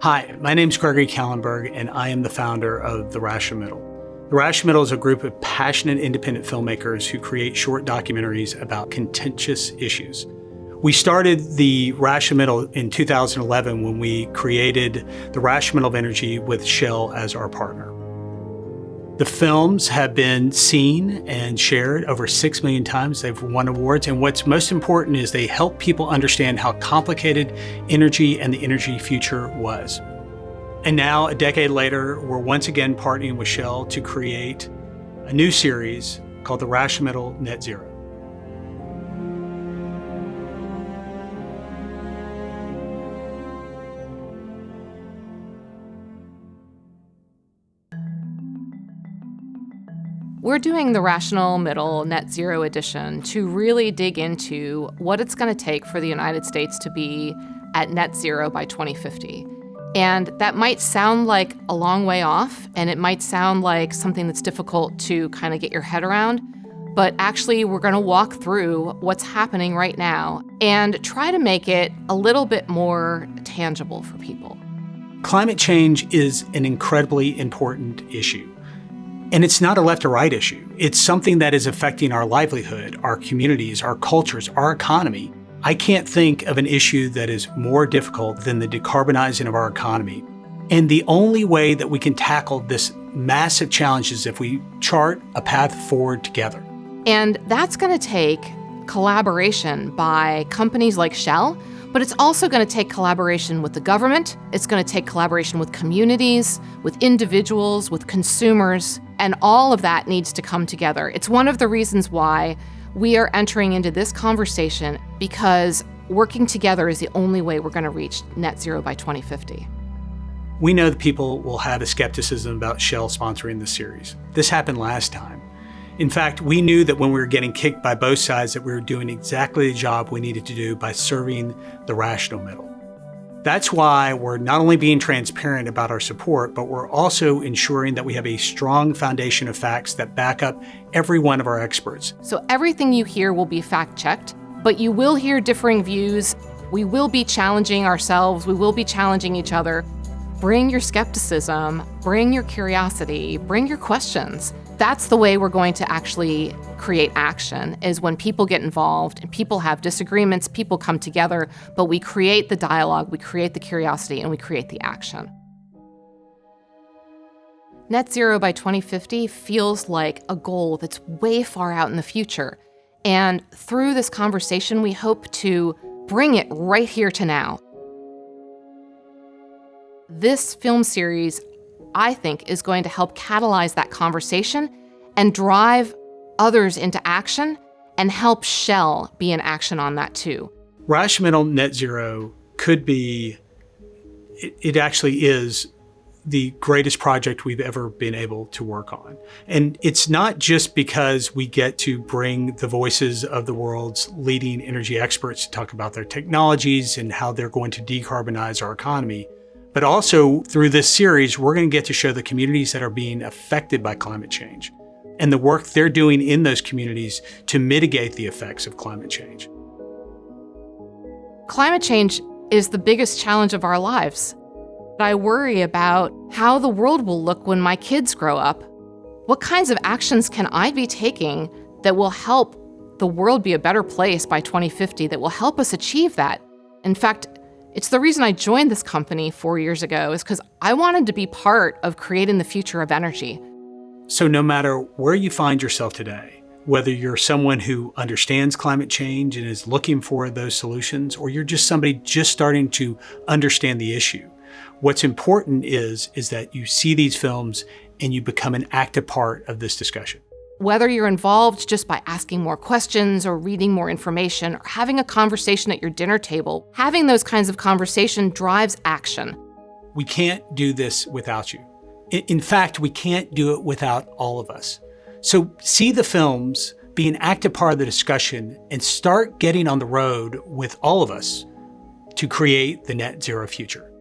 Hi, my name is Gregory Kallenberg, and I am the founder of The Rational Middle. The Rational Middle is a group of passionate independent filmmakers who create short documentaries about contentious issues. We started The Rational Middle in 2011 when we created The Rational Middle of Energy with Shell as our partner. The films have been seen and shared over 6 million times. They've won awards, and what's most important is they help people understand how complicated energy and the energy future was. And now, a decade later, we're once again partnering with Shell to create a new series called The Rational Middle Net Zero. We're doing the Rational Middle Net Zero edition to really dig into what it's going to take for the United States to be at net zero by 2050. And that might sound like a long way off, and it might sound like something that's difficult to kind of get your head around. But actually, we're going to walk through what's happening right now and try to make it a little bit more tangible for people. Climate change is an incredibly important issue. And it's not a left or right issue. It's something that is affecting our livelihood, our communities, our cultures, our economy. I can't think of an issue that is more difficult than the decarbonizing of our economy. And the only way that we can tackle this massive challenge is if we chart a path forward together. And that's going to take collaboration by companies like Shell, but it's also going to take collaboration with the government. It's going to take collaboration with communities, with individuals, with consumers, and all of that needs to come together. It's one of the reasons why we are entering into this conversation, because working together is the only way we're going to reach net zero by 2050. We know that people will have a skepticism about Shell sponsoring this series. This happened last time. In fact, we knew that when we were getting kicked by both sides that we were doing exactly the job we needed to do by serving the rational middle. That's why we're not only being transparent about our support, but we're also ensuring that we have a strong foundation of facts that back up every one of our experts. So everything you hear will be fact-checked, but you will hear differing views. We will be challenging ourselves. We will be challenging each other. Bring your skepticism, bring your curiosity, bring your questions. That's the way we're going to actually create action, is when people get involved and people have disagreements, people come together, but we create the dialogue, we create the curiosity, and we create the action. Net zero by 2050 feels like a goal that's way far out in the future. And through this conversation, we hope to bring it right here to now. This film series, I think, is going to help catalyze that conversation and drive others into action and help Shell be in action on that too. Rational Middle Net Zero could be, it actually is the greatest project we've ever been able to work on. And it's not just because we get to bring the voices of the world's leading energy experts to talk about their technologies and how they're going to decarbonize our economy. But also, through this series, we're going to get to show the communities that are being affected by climate change and the work they're doing in those communities to mitigate the effects of climate change. Climate change is the biggest challenge of our lives. I worry about how the world will look when my kids grow up. What kinds of actions can I be taking that will help the world be a better place by 2050, that will help us achieve that? In fact, it's the reason I joined this company 4 years ago, is because I wanted to be part of creating the future of energy. So no matter where you find yourself today, whether you're someone who understands climate change and is looking for those solutions, or you're just somebody just starting to understand the issue, what's important is that you see these films and you become an active part of this discussion. Whether you're involved just by asking more questions or reading more information or having a conversation at your dinner table, having those kinds of conversation drives action. We can't do this without you. In fact, we can't do it without all of us. So see the films, be an active part of the discussion, and start getting on the road with all of us to create the net zero future.